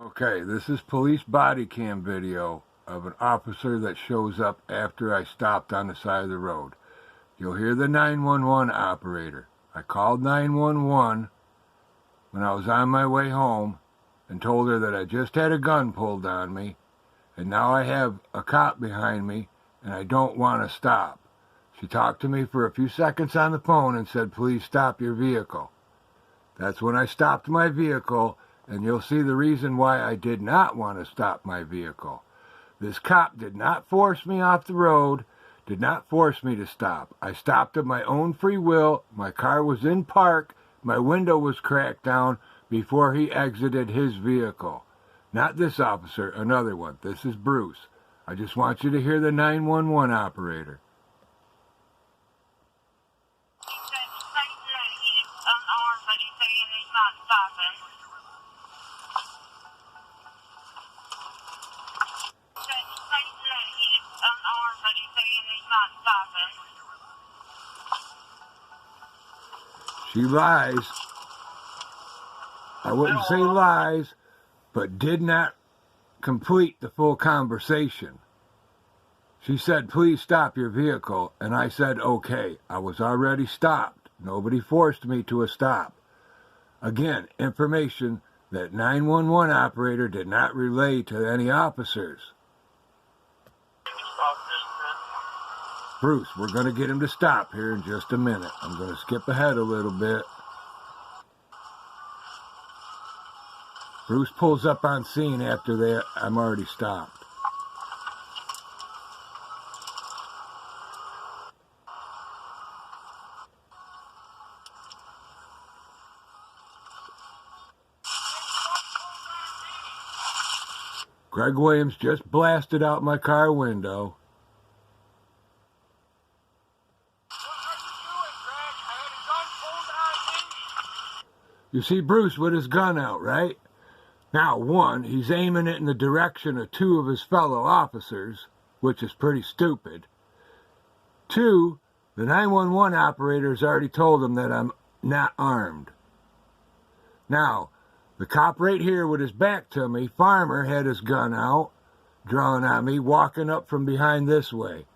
Okay, this is police body cam video of an officer that shows up after I stopped on the side of the road. You'll hear the 911 operator. I called 911 when I was on my way home and told her that I just had a gun pulled on me and now I have a cop behind me and I don't want to stop. She talked to me for a few seconds on the phone and said, "Please stop your vehicle." That's when I stopped my vehicle, and you'll see the reason why I did not want to stop my vehicle. This cop did not force me off the road, did not force me to stop. I stopped of my own free will. My car was in park. My window was cracked down before he exited his vehicle. Not this officer, another one. This is Bruce. I just want you to hear the 911 operator. She lies. I wouldn't say lies, but did not complete the full conversation. She said, "Please stop your vehicle," and I said, "Okay." I was already stopped. Nobody forced me to a stop. Again, information that 911 operator did not relay to any officers. Bruce, we're going to get him to stop here in just a minute. I'm going to skip ahead a little bit. Bruce pulls up on scene after that. I'm already stopped. Greg Williams just blasted out my car window. You see Bruce with his gun out, right? Now, one, he's aiming it in the direction of two of his fellow officers, which is pretty stupid. Two, the 911 operator's already told him that I'm not armed. Now, the cop right here with his back to me, Farmer, had his gun out, drawn on me, walking up from behind this way.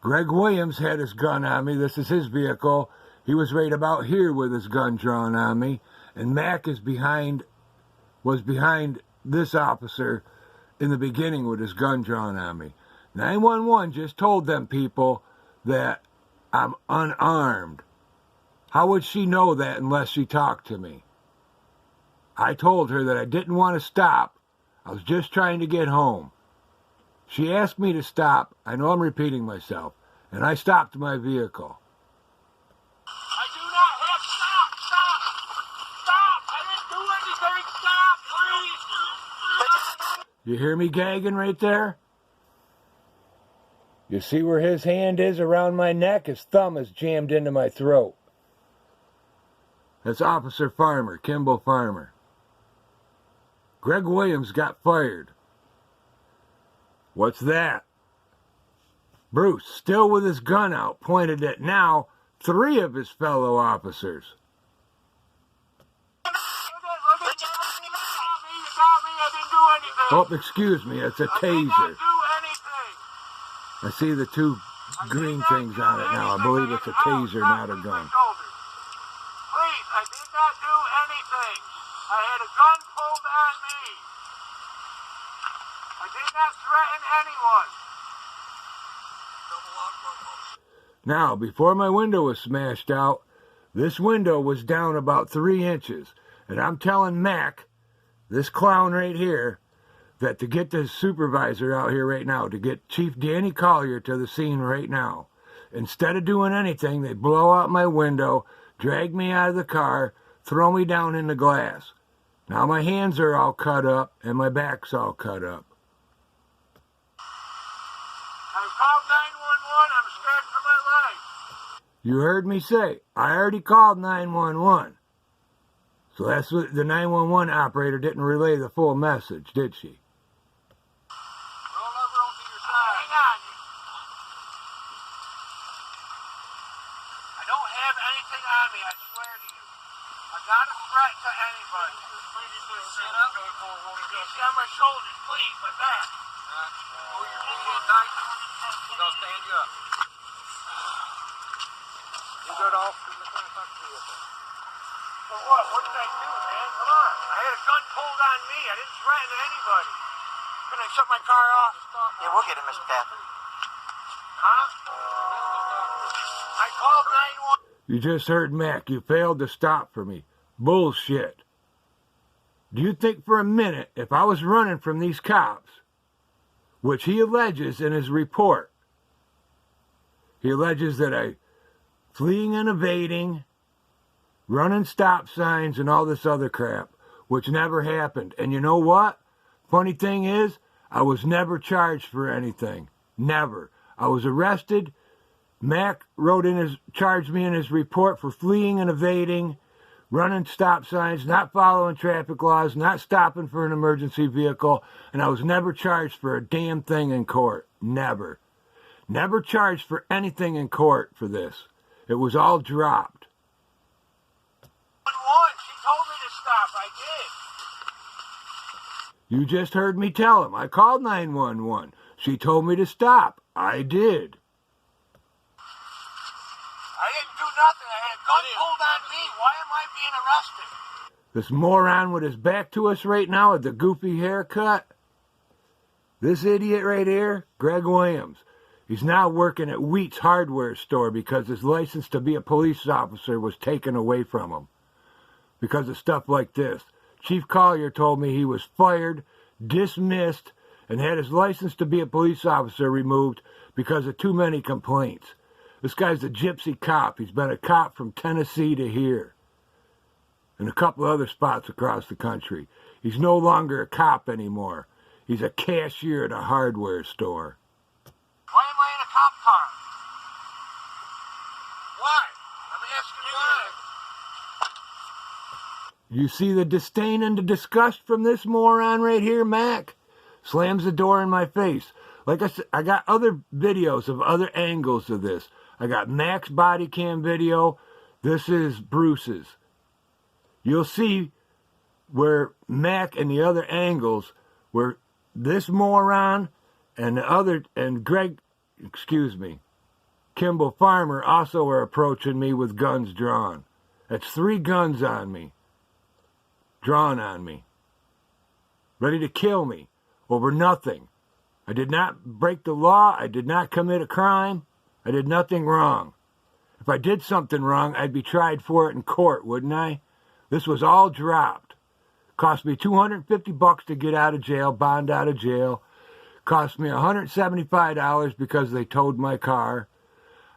Greg Williams had his gun on me. This is his vehicle. He was right about here with his gun drawn on me. And Mac was behind this officer in the beginning with his gun drawn on me. 911 just told them people that I'm unarmed. How would she know that unless she talked to me? I told her that I didn't want to stop. I was just trying to get home. She asked me to stop. I know I'm repeating myself. And I stopped my vehicle. I do not have stop! I didn't do anything! Stop, please! You hear me gagging right there? You see where his hand is around my neck? His thumb is jammed into my throat. That's Officer Farmer, Kimball Farmer. Greg Williams got fired. What's that? Bruce, still with his gun out, pointed at now 3 of his fellow officers. Oh, excuse me, it's a taser. I see the 2 green things on it now. I believe it's a taser, not a gun. Please, I did not do anything. I had a gun pulled on me. I did not threaten anyone. Now, before my window was smashed out, this window was down about 3 inches. And I'm telling Mac, this clown right here, that to get the supervisor out here right now, to get Chief Danny Collier to the scene right now, instead of doing anything, they blow out my window, drag me out of the car, throw me down in the glass. Now my hands are all cut up and my back's all cut up. I called 911. I'm scared for my life. You heard me say, I already called 911. So that's what the 911 operator didn't relay the full message, did she? Roll over onto your side. Hang on. I don't have anything on me, I swear to you. I'm not a threat to anybody. Sit up. See on my shoulders, please, my back. Pull your feet in tight. We're going to stand you up. You go to officer in the 25 vehicle. For what? What did I do, man? Come on. I had a gun pulled on me. I didn't threaten anybody. Can I shut my car off? Yeah, we'll get it, Mr. Catherine. Huh? I called 911. You just heard Mac. You failed to stop for me. Bullshit. Do you think for a minute if I was running from these cops, which he alleges in his report, he alleges that I fleeing and evading, running stop signs and all this other crap, which never happened. And you know what? Funny thing is, I was never charged for anything. Never. I was arrested. Mac charged me in his report for fleeing and evading, running stop signs, not following traffic laws, not stopping for an emergency vehicle, and I was never charged for a damn thing in court. Never. Never charged for anything in court for this. It was all dropped. She told me to stop. I did. You just heard me tell him. I called 911. She told me to stop. I did. I didn't do nothing. I had a gun pulled on me. Why am I being arrested? This moron with his back to us right now with the goofy haircut. This idiot right here, Greg Williams. He's now working at Wheat's hardware store because his license to be a police officer was taken away from him. Because of stuff like this. Chief Collier told me he was fired, dismissed, and had his license to be a police officer removed because of too many complaints. This guy's a gypsy cop. He's been a cop from Tennessee to here. And a couple other spots across the country. He's no longer a cop anymore. He's a cashier at a hardware store. Why am I in a cop car? Why? I'm asking why. You see the disdain and the disgust from this moron right here, Mac? Slams the door in my face. Like I said, I got other videos of other angles of this. I got Mac's body cam video. This is Bruce's. You'll see where Mac and the other angles, where this moron and Kimball Farmer also are approaching me with guns drawn. That's 3 guns on me. Drawn on me. Ready to kill me over nothing. I did not break the law. I did not commit a crime. I did nothing wrong. If I did something wrong, I'd be tried for it in court, wouldn't I? This was all dropped. Cost me $250 to get out of jail, bond out of jail. Cost me $175 because they towed my car.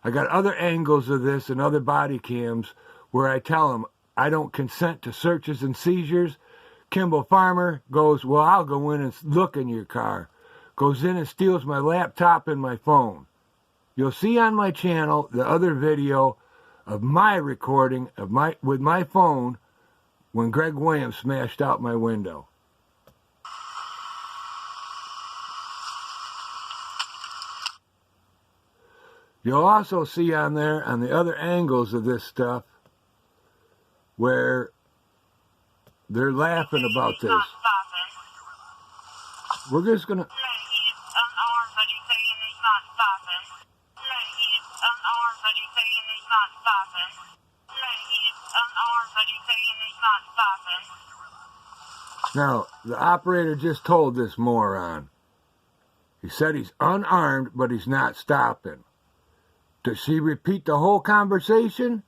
I got other angles of this and other body cams where I tell them I don't consent to searches and seizures. Kimball Farmer goes, well, I'll go in and look in your car. Goes in and steals my laptop and my phone. You'll see on my channel the other video of my recording of with my phone when Greg Williams smashed out my window. You'll also see on there, on the other angles of this stuff, where they're laughing about this. We're just going to... Now, the operator just told this moron. He said he's unarmed, but he's not stopping. Does she repeat the whole conversation?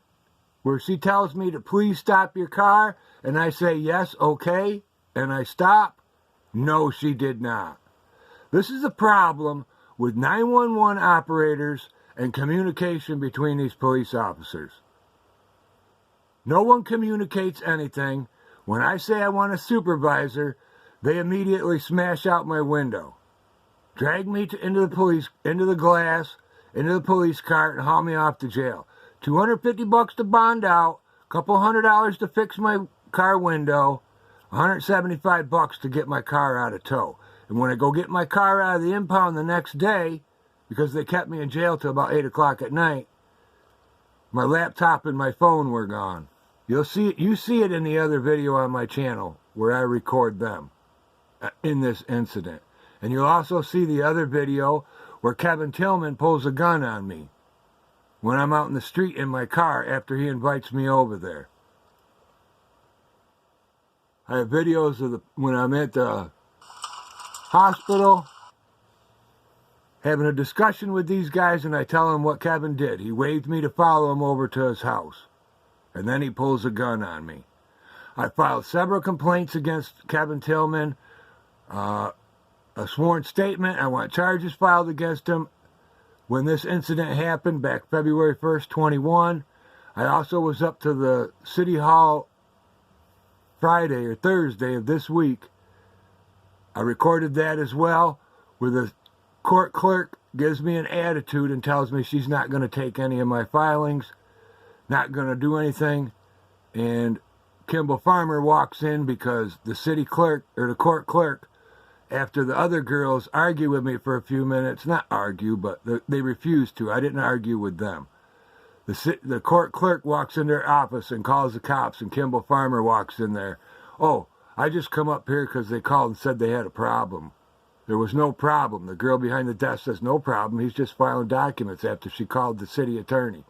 Where she tells me to please stop your car, and I say yes, okay, and I stop? No, she did not. This is a problem with 911 operators and communication between these police officers. No one communicates anything. When I say I want a supervisor, they immediately smash out my window, drag me into the glass, into the police car, and haul me off to jail. $250 to bond out, couple $100 to fix my car window, $175 to get my car out of tow. And when I go get my car out of the impound the next day, because they kept me in jail till about 8 o'clock at night, my laptop and my phone were gone. You see it in the other video on my channel where I record them. in this incident. And you'll also see the other video where Kevin Tillman pulls a gun on me when I'm out in the street in my car after he invites me over there. I have videos of when I'm at the hospital having a discussion with these guys, and I tell them what Kevin did. He waved me to follow him over to his house, and then he pulls a gun on me. I filed several complaints against Kevin Tillman, a sworn statement. I want charges filed against him when this incident happened back February 1st, 21. I also was up to the City Hall Friday or Thursday of this week. I recorded that as well, where the court clerk gives me an attitude and tells me she's not going to take any of my filings, not going to do anything. And Kimball Farmer walks in because the city clerk, or the court clerk, after the other girls argue with me for a few minutes, not argue, but they refused to. I didn't argue with them. The court clerk walks in their office and calls the cops, and Kimball Farmer walks in there. Oh, I just come up here because they called and said they had a problem. There was no problem. The girl behind the desk says, no problem. He's just filing documents after she called the city attorney.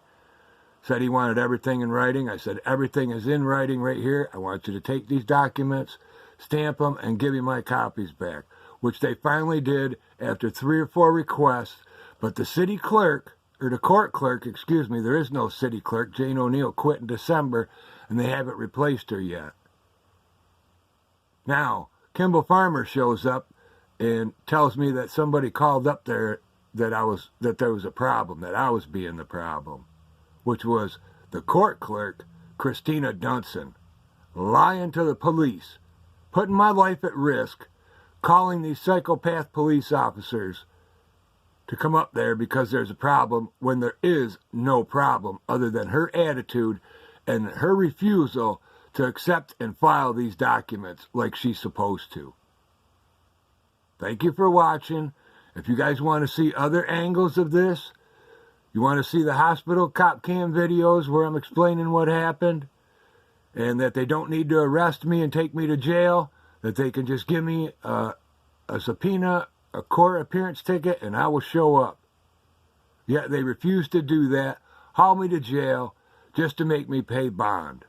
Said he wanted everything in writing. I said, everything is in writing right here. I want you to take these documents, stamp them, and give me my copies back, which they finally did after 3 or 4 requests. But the city clerk, or the court clerk, excuse me, there is no city clerk. Jane O'Neill quit in December, and they haven't replaced her yet. Now, Kimball Farmer shows up and tells me that somebody called up there that there was a problem, that I was being the problem, which was the court clerk, Christina Dunson, lying to the police, putting my life at risk, calling these psychopath police officers to come up there because there's a problem when there is no problem other than her attitude and her refusal to accept and file these documents like she's supposed to. Thank you for watching. If you guys want to see other angles of this, you want to see the hospital cop cam videos where I'm explaining what happened, and that they don't need to arrest me and take me to jail, that they can just give me a subpoena, a court appearance ticket, and I will show up. Yet they refuse to do that, haul me to jail just to make me pay bond.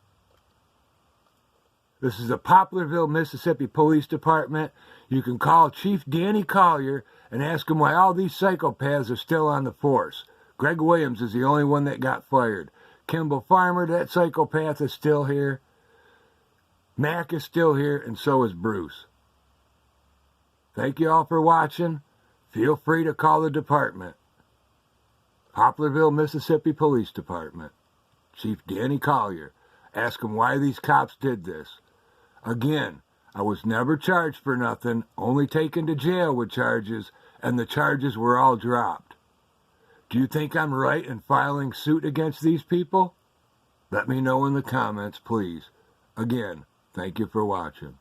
This is the Poplarville, Mississippi Police Department. You can call Chief Danny Collier and ask him why all these psychopaths are still on the force. Greg Williams is the only one that got fired. Kimball Farmer, that psychopath, is still here. Mac is still here, and so is Bruce. Thank you all for watching. Feel free to call the department. Poplarville, Mississippi Police Department. Chief Danny Collier. Ask him why these cops did this. Again, I was never charged for nothing, only taken to jail with charges, and the charges were all dropped. Do you think I'm right in filing suit against these people? Let me know in the comments, please. Again, thank you for watching.